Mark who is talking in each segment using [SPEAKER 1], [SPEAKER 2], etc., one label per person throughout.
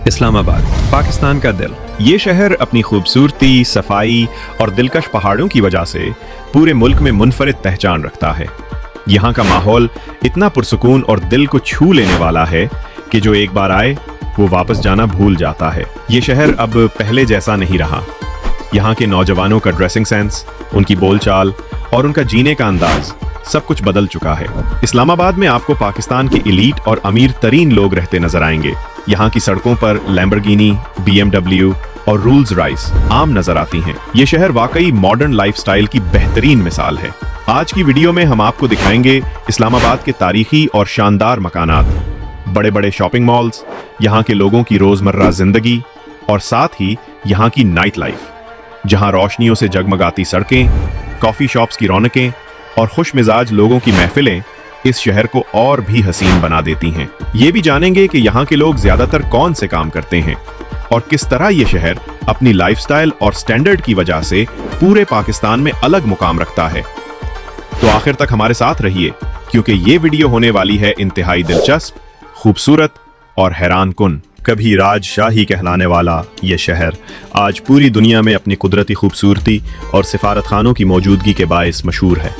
[SPEAKER 1] इस्लामाबाद, पाकिस्तान का दिल। ये शहर अपनी खूबसूरती, सफाई और दिलकश पहाड़ों की वजह से पूरे मुल्क में मुनफरिद पहचान रखता है। यहाँ का माहौल इतना पुरसुकून और दिल को छू लेने वाला है कि जो एक बार आए वो वापस जाना भूल जाता है। ये शहर अब पहले जैसा नहीं रहा। यहाँ के नौजवानों का ड्रेसिंग सेंस, उनकी बोलचाल और उनका जीने का अंदाज सब कुछ बदल चुका है। इस्लामाबाद में आपको पाकिस्तान के एलीट और अमीर तरीन लोग रहते नजर आएंगे। यहाँ की सड़कों पर लैम्बोर्गिनी, BMW और रोल्स रॉयस आम नजर आती हैं। ये शहर वाकई मॉडर्न लाइफस्टाइल की बेहतरीन मिसाल है। आज की वीडियो में हम आपको दिखाएंगे इस्लामाबाद के तारीखी और शानदार मकानात, बड़े बड़े शॉपिंग मॉल्स, यहाँ के लोगों की रोजमर्रा जिंदगी और साथ ही यहाँ की नाइट लाइफ, जहाँ रोशनियों से जगमगाती सड़कें, कॉफी शॉप्स की रौनकें और खुश मिजाज लोगों की महफिलें इस शहर को और भी हसीन बना देती हैं। ये भी जानेंगे कि यहाँ के लोग ज्यादातर कौन से काम करते हैं और किस तरह ये शहर अपनी लाइफस्टाइल और स्टैंडर्ड की वजह से पूरे पाकिस्तान में अलग मुकाम रखता है। तो आखिर तक हमारे साथ रहिए, क्योंकि ये वीडियो होने वाली है इंतहाई दिलचस्प, खूबसूरत और हैरान कुन। कभी राजशाही कहलाने वाला ये शहर आज पूरी दुनिया में अपनी कुदरती खूबसूरती और सिफारत खानों की मौजूदगी के बायस मशहूर है।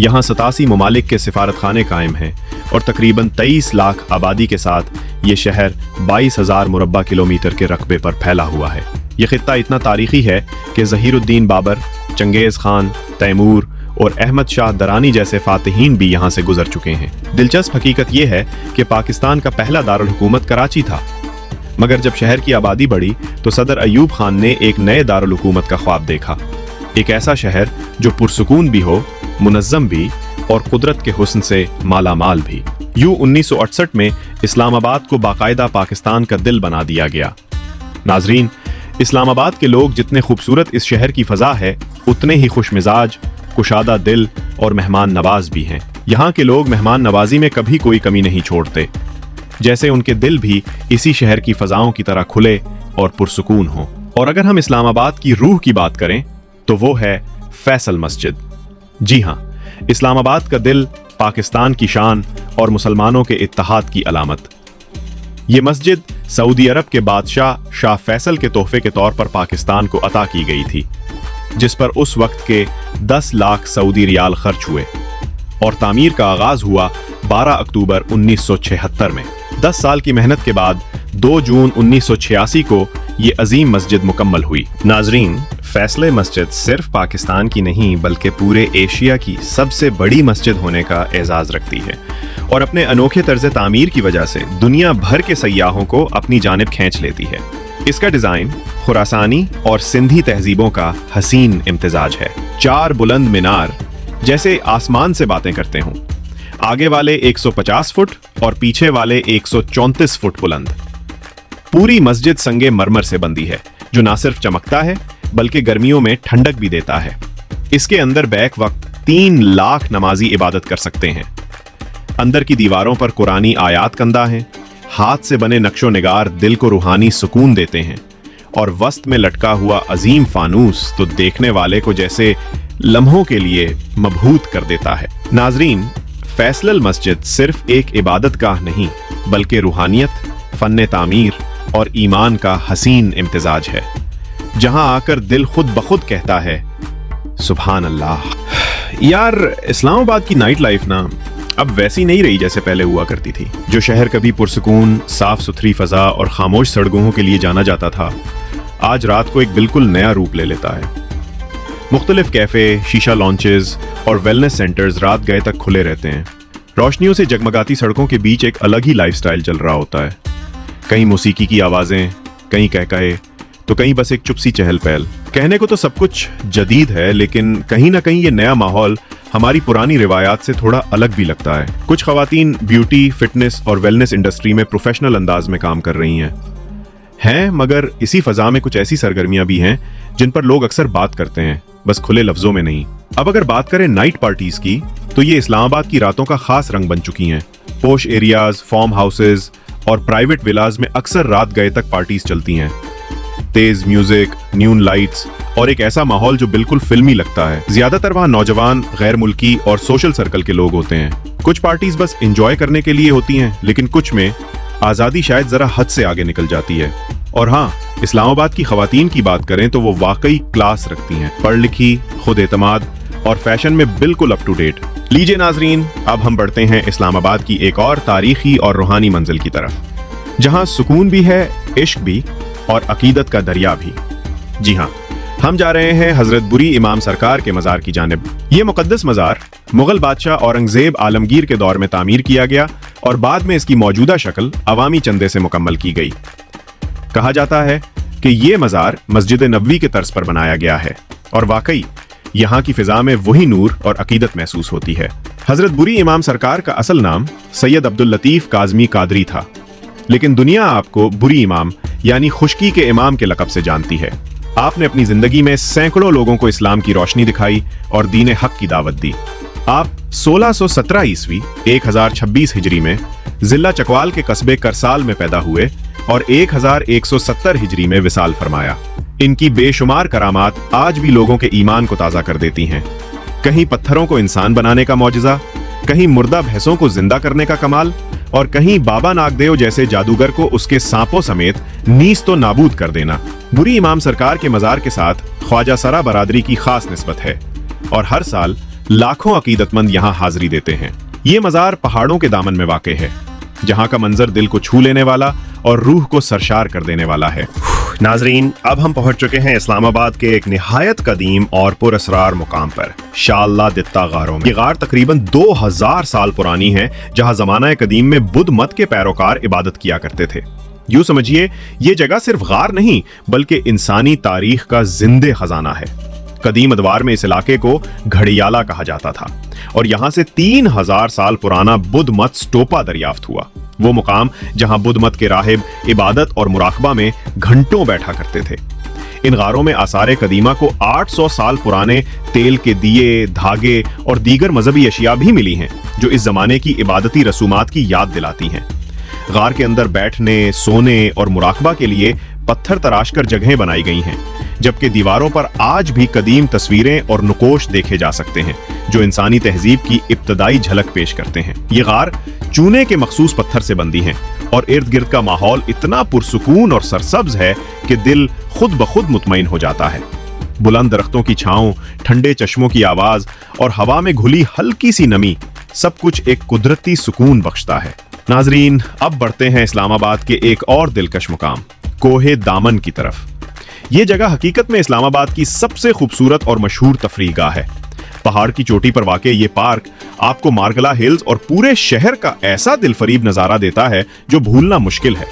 [SPEAKER 1] यहाँ 87 ममालिक के सिफारत खाने कायम हैं और तकरीबन 23 लाख आबादी के साथ ये शहर 22,000 मुरब्बा किलोमीटर के रकबे पर फैला हुआ है। ये खित्ता इतना तारीखी है कि ज़हीरुद्दीन बाबर, चंगेज़ खान, तैमूर और अहमद शाह दरानी जैसे फातिहीन भी यहाँ से गुजर चुके हैं। दिलचस्प हकीकत यह है कि पाकिस्तान का पहला दारुल हुकूमत कराची था, मगर जब शहर की आबादी बढ़ी तो सदर अयूब खान ने एक नए दारुल हुकूमत का ख्वाब देखा। एक ऐसा शहर जो पुरसुकून भी हो, मुनज़्ज़म भी और कुदरत के हुस्न से माला माल भी। यूं 1968 में इस्लामाबाद को बाकायदा पाकिस्तान का दिल बना दिया गया। नाजरीन, इस्लामाबाद के लोग जितने खूबसूरत इस शहर की फ़ज़ा है, उतने ही खुश मिजाज, कुशादा दिल और मेहमान नवाज भी हैं। यहाँ के लोग मेहमान नवाजी में कभी कोई कमी नहीं छोड़ते, जैसे उनके दिल भी इसी शहर की फ़ज़ाओं की तरह खुले और पुरसुकून हों। और अगर हम इस्लामाबाद की रूह की बात करें तो वो है फैसल मस्जिद। जी हाँ, इस्लामाबाद का दिल, पाकिस्तान की शान और मुसलमानों के इत्तेहाद की अलामत। ये मस्जिद सऊदी अरब के बादशाह शाह फैसल के तोहफे के तौर पर पाकिस्तान को अता की गई थी, जिस पर उस वक्त के 10 लाख सऊदी रियाल खर्च हुए और तामीर का आगाज हुआ 12 अक्टूबर 1976 में। 10 साल की मेहनत के बाद 2 जून 1986 को ये अजीम मस्जिद मुकम्मल हुई। नाजरीन, फैसले मस्जिद सिर्फ पाकिस्तान की नहीं बल्कि पूरे एशिया की सबसे बड़ी मस्जिद होने का एजाज रखती है और अपने अनोखे तर्ज तामीर की वजह से दुनिया भर के सयाहों को अपनी जानिब खींच लेती है। इसका डिजाइन खुरासानी और सिंधी तहजीबों का हसीन इम्तिजाज है। 4 बुलंद मीनार जैसे आसमान से बातें करते हों, आगे वाले 150 फुट और पीछे वाले 134 फुट बुलंद। पूरी मस्जिद संगे मरमर से बंदी है, जो ना सिर्फ चमकता है बल्कि गर्मियों में ठंडक भी देता है। इसके अंदर बैक वक्त 3 लाख नमाजी इबादत कर सकते हैं। अंदर की दीवारों पर कुरानी आयात कंदा हैं, हाथ से बने नक्शो निगार दिल को रूहानी सुकून देते हैं और वस्त में लटका हुआ अजीम फानूस तो देखने वाले को जैसे लम्हों के लिए मबहूत कर देता है। नाजरीन, फैसल मस्जिद सिर्फ एक इबादत गाह नहीं बल्कि रूहानियत, फन तामीर और ईमान का हसीन इम्तिजाज है, जहां आकर दिल खुद ब खुद कहता है सुभान अल्लाह। यार, इस्लामाबाद की नाइट लाइफ ना अब वैसी नहीं रही जैसे पहले हुआ करती थी। जो शहर कभी पुरसुकून, साफ सुथरी फजा और खामोश सड़कों के लिए जाना जाता था, आज रात को एक बिल्कुल नया रूप ले लेता है। मुख्तलिफ कैफे, शीशा लॉन्चेस और वेलनेस सेंटर्स रात गए तक खुले रहते हैं। रोशनियों से जगमगाती सड़कों के बीच एक अलग ही लाइफस्टाइल चल रहा होता है। कहीं मौसीकी की आवाजें, कहीं कहकहे, तो कहीं बस एक चुप सी चहल पहल। कहने को तो सब कुछ जदीद है, लेकिन कहीं ना कहीं ये नया माहौल हमारी पुरानी रिवायात से थोड़ा अलग भी लगता है। कुछ खवातीन ब्यूटी, फिटनेस और वेलनेस इंडस्ट्री में प्रोफेशनल अंदाज में काम कर रही हैं, मगर इसी फजा में कुछ ऐसी सरगर्मियां भी हैं जिन पर लोग अक्सर बात करते हैं, बस खुले लफ्जों में नहीं। अब अगर बात करें नाइट पार्टीज की, तो ये इस्लामाबाद की रातों का खास रंग बन चुकी हैं। पोश एरियाज, फार्म हाउसेज और प्राइवेट विलाज में अक्सर रात गए तक पार्टीज चलती हैं। तेज म्यूजिक, न्यून लाइट्स और एक ऐसा माहौल जो बिल्कुल फिल्मी लगता है। ज्यादातर वहाँ नौजवान, गैर मुल्की और सोशल सर्कल के लोग होते हैं। कुछ पार्टीज बस एंजॉय करने के लिए होती हैं, लेकिन कुछ में आज़ादी शायद ज़रा हद से आगे निकल जाती है। और हाँ, इस्लामाबाद की ख़वातीन की बात करें तो वो वाकई क्लास रखती हैं, पढ़ लिखी, खुद एतमाद और फैशन में बिल्कुल अप टू डेट। लीजिए नाजरीन, अब हम बढ़ते हैं इस्लामाबाद की एक और तारीखी और रूहानी मंजिल की तरफ, जहाँ सुकून भी है, इश्क भी और अकीदत का दरिया भी। जी हाँ, हम जा रहे हैं हजरत बुरी इमाम सरकार के मज़ार की जानिब। ये मुकद्दस मज़ार मुगल बादशाह औरंगजेब आलमगीर के दौर में तामीर किया गया और बाद में इसकी मौजूदा शक्ल अवामी चंदे से मुकम्मल की गई। कहा जाता है कि ये मज़ार मस्जिद नबवी के तर्ज पर बनाया गया है और वाकई यहाँ की फिजा में वही नूर और अकीदत महसूस होती है। हजरत बुरी इमाम सरकार का असल नाम सैयद अब्दुल लतीफ काज़मी कादरी था, लेकिन दुनिया आपको बुरी इमाम यानी खुश्की के इमाम के लक़ब से जानती है। आपने अपनी जिंदगी में सैकड़ों लोगों को इस्लाम की रोशनी दिखाई और दीन हक की दावत दी। आप 1617 ईस्वी 1026 हिजरी में जिला चकवाल के कस्बे करसाल में पैदा हुए और 1170 हिजरी में विसाल फरमाया। इनकी बेशुमार करामात आज भी लोगों के ईमान को ताज़ा कर देती हैं। कहीं पत्थरों को इंसान बनाने का मौजज़ा, कहीं मुर्दा भैंसों को जिंदा करने का कमाल और कहीं बाबा नागदेव जैसे जादूगर को उसके सांपों समेत नीस तो नाबूद कर देना। बुरी इमाम सरकार के मज़ार के साथ ख्वाजा सरा बरादरी की खास निस्बत है और हर साल लाखों अकीदतमंद यहाँ हाजिरी देते हैं। ये मज़ार पहाड़ों के दामन में वाक़े है, जहाँ का मंजर दिल को छू लेने वाला और रूह को सरशार कर देने वाला है। नाजरीन, अब हम पहुंच चुके हैं इस्लामाबाद के एक निहायत कदीम और पुरअसरार मुकाम पर, शाल्ला दित्ता गारों में। ये गार तकरीबन 2000 साल पुरानी है, जहां ज़माना कदीम में बुद्ध मत के पैरोकार इबादत किया करते थे। यूं समझिए, ये जगह सिर्फ गार नहीं बल्कि इंसानी तारीख का जिंदे खजाना है। कदीम अदवार में इस इलाके को घड़ियाला कहा जाता था और यहाँ से 3000 साल पुराना बुद्ध मत स्टोपा दरियाफ्त हुआ, वो मुकाम जहां बुद्ध मत के राहिब इबादत और मुराकबा में घंटों बैठा करते थे। इन गारों में आसारे कदीमा को 800 साल पुराने तेल के दिए, धागे और दीगर मजहबी अशिया भी मिली हैं, जो इस जमाने की इबादती रसूमात की याद दिलाती हैं। गार के अंदर बैठने, सोने और मुराकबा के लिए पत्थर तराश कर जगहें बनाई गई हैं, जबकि दीवारों पर आज भी कदीम तस्वीरें और नुकोश देखे जा सकते हैं, जो इंसानी तहजीब की इब्तदाई झलक पेश करते हैं। ये गार चूने के मखसूस पत्थर से बंदी हैं और इर्द गिर्द का माहौल इतना पुरसुकून और सरसब्ज है कि दिल खुद ब खुद मुतमईन हो जाता है। बुलंद दरख्तों की छांव, ठंडे चश्मों की आवाज और हवा में घुली हल्की सी नमी, सब कुछ एक कुदरती सुकून बख्शता है। नाजरीन, अब बढ़ते हैं इस्लामाबाद के एक और दिलकश मुकाम, कोहे दामन की तरफ। ये जगह हकीकत में इस्लामाबाद की सबसे खूबसूरत और मशहूर तफरीहगाह है। पहाड़ की चोटी पर वाक़े ये पार्क आपको मार्गला हिल्स और पूरे शहर का ऐसा दिलफरीब नज़ारा देता है जो भूलना मुश्किल है।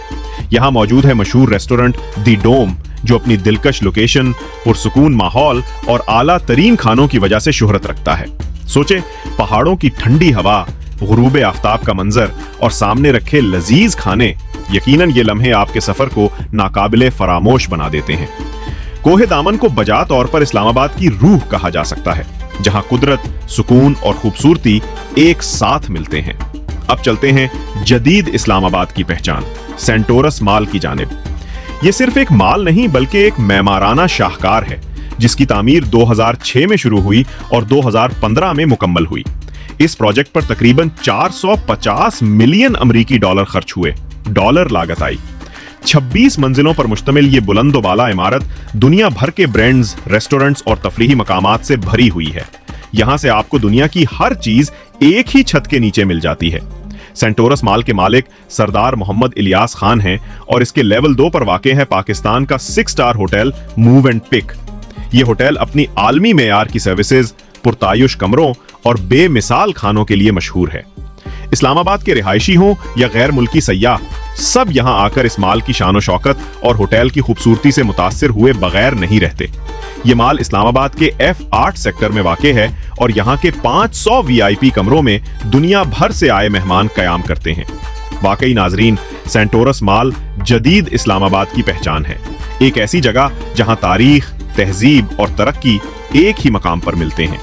[SPEAKER 1] यहाँ मौजूद है मशहूर रेस्टोरेंट दी डोम, जो अपनी दिलकश लोकेशन, पुरसुकून माहौल और आला तरीन खानों की वजह से शोहरत रखता है। सोचे, पहाड़ों की ठंडी हवा, गुरूब आफ्ताब का मंजर और सामने रखे लजीज खाने, यकीनन ये लम्हे आपके सफर को नाकाबिले फरामोश बना देते हैं। कोहे दामन को बजा तौर पर इस्लामाबाद की रूह कहा जा सकता है, जहां कुदरत, सुकून और खूबसूरती एक साथ मिलते हैं। अब चलते हैं जदीद इस्लामाबाद की पहचान, सेंटोरस माल की जानिब। यह सिर्फ एक माल नहीं बल्कि एक मेमाराना शाहकार है, जिसकी तामीर 2006 में शुरू हुई और 2015 में मुकम्मल हुई। इस प्रोजेक्ट पर तकरीबन 450 मिलियन अमरीकी डॉलर खर्च हुए, डॉलर लागत आई। 26 मंजिलों पर मुश्तमिल ये बुलंदोबाला इमारत दुनिया भर के ब्रांड्स, रेस्टोरेंट्स और तफरीही मकामात से भरी हुई है। यहां से आपको दुनिया की हर चीज एक ही छत के नीचे मिल जाती है। सेंटोरस माल के मालिक सरदार मोहम्मद इलियास खान हैं और इसके लेवल 2 पर वाक़े है पाकिस्तान का 6 star hotel Movenpick. ये होटल अपनी आलमी मेयार की सर्विसेज, पुरतायुश कमरों और बेमिसाल खानों के लिए मशहूर है। इस्लामाबाद के रिहायशी हों या गैर मुल्की सयाह, सब यहां आकर इस माल की शान शौकत और होटल की खूबसूरती से मुतासिर हुए बगैर नहीं रहते। ये माल इस्लामाबाद के F8 सेक्टर में वाक़े है और यहाँ के 500 VIP कमरों में दुनिया भर से आए मेहमान कयाम करते हैं। वाकई नाजरीन, सेंटोरस माल जदीद इस्लामाबाद की पहचान है, एक ऐसी जगह जहाँ तारीख, तहजीब और तरक्की एक ही मकाम पर मिलते हैं।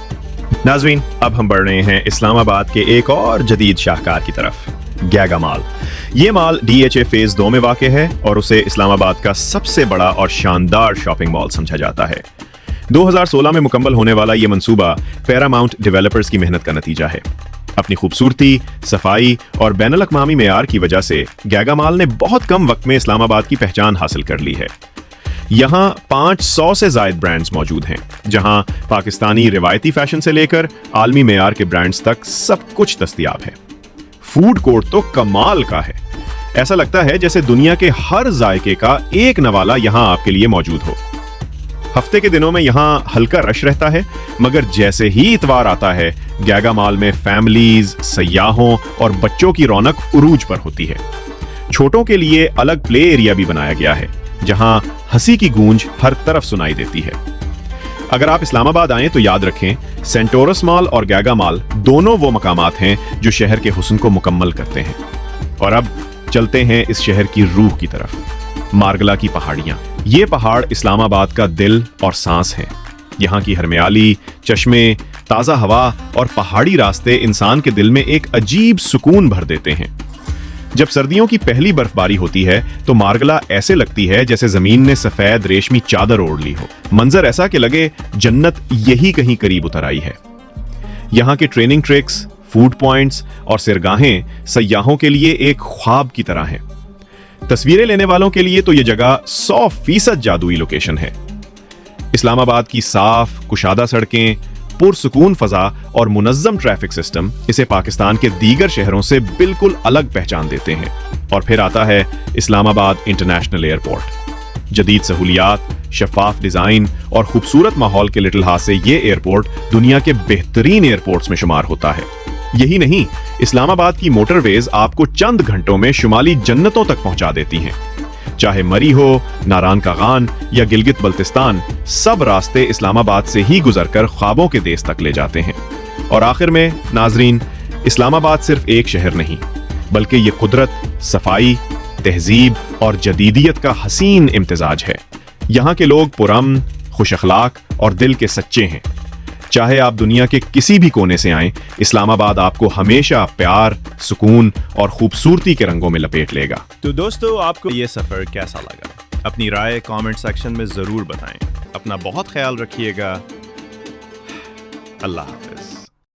[SPEAKER 1] नाजरीन, अब हम बढ़ रहे हैं इस्लामाबाद के एक और जदीद शाहकार की तरफ, गैगा माल। ये माल DHA फेज 2 में वाक़े है और उसे इस्लामाबाद का सबसे बड़ा और शानदार शॉपिंग मॉल समझा जाता है। 2016 में मुकम्मल होने वाला ये मंसूबा पैरामाउंट डेवलपर्स की मेहनत का नतीजा है। अपनी खूबसूरती, सफाई और बैनुल अक़वामी मेयार की वजह से गैगा मॉल ने बहुत कम वक्त में इस्लामाबाद की पहचान हासिल कर ली है। यहाँ 500 से ज़ायद ब्रांड्स मौजूद हैं, जहाँ पाकिस्तानी रिवायती फैशन से लेकर आलमी मेयार के ब्रांड्स तक सब कुछ दस्तयाब है। फूड कोर्ट तो कमाल का है, ऐसा लगता है जैसे दुनिया के हर जायके का एक नवाला यहाँ आपके लिए मौजूद हो। हफ्ते के दिनों में यहाँ हल्का रश रहता है, मगर जैसे ही इतवार आता है गैगा मॉल में फैमिलीज, सयाहों और बच्चों की रौनक उरूज पर होती है। छोटों के लिए अलग प्ले एरिया भी बनाया गया है, जहाँ हंसी की गूंज हर तरफ सुनाई देती है। अगर आप इस्लामाबाद आएं तो याद रखें, सेंटोरस मॉल और गैगा मॉल दोनों वो मकामात हैं जो शहर के हुस्न को मुकम्मल करते हैं। और अब चलते हैं इस शहर की रूह की तरफ, मारगला की पहाड़ियां। ये पहाड़ इस्लामाबाद का दिल और सांस हैं। यहाँ की हरमयाली, चश्मे, ताज़ा हवा और पहाड़ी रास्ते इंसान के दिल में एक अजीब सुकून भर देते हैं। जब सर्दियों की पहली बर्फबारी होती है तो मारगला ऐसे लगती है जैसे जमीन ने सफेद रेशमी चादर ओढ़ ली हो। मंजर ऐसा कि लगे जन्नत यही कहीं करीब उतर आई है। यहाँ के ट्रेनिंग ट्रैक्स, फूड पॉइंट्स और सिरगाहें सयाहों के लिए एक ख्वाब की तरह हैं। तस्वीरें लेने वालों के लिए तो यह जगह 100% जादुई लोकेशन है। इस्लामाबाद की साफ, कुशादा सड़कें, पुरसुकून फजा और मुनज्जम ट्रैफिक सिस्टम इसे पाकिस्तान के दीगर शहरों से बिल्कुल अलग पहचान देते हैं। और फिर आता है इस्लामाबाद इंटरनेशनल एयरपोर्ट। जदीद सहूलियात, शफाफ डिजाइन और खूबसूरत माहौल के लिटिल से ये एयरपोर्ट दुनिया के बेहतरीन एयरपोर्ट्स में शुमार होता है। यही नहीं, इस्लामाबाद की मोटरवेज आपको चंद घंटों में शुमाली जन्नतों तक पहुंचा देती हैं। चाहे मरी हो, नारान कागान या गिलगित बल्तिस्तान, सब रास्ते इस्लामाबाद से ही गुजरकर ख्वाबों के देश तक ले जाते हैं। और आखिर में नाजरीन, इस्लामाबाद सिर्फ एक शहर नहीं, बल्कि ये कुदरत, सफाई, तहजीब और जदीदियत का हसीन इम्तिजाज है। यहाँ के लोग पुरअमन, खुश अखलाक और दिल के सच्चे हैं। चाहे आप दुनिया के किसी भी कोने से आएं, इस्लामाबाद आपको हमेशा प्यार, सुकून और खूबसूरती के रंगों में लपेट लेगा।
[SPEAKER 2] तो दोस्तों, आपको ये सफ़र कैसा लगा? अपनी राय कमेंट सेक्शन में ज़रूर बताएं। अपना बहुत ख्याल रखिएगा। अल्लाह हाफ़िज़।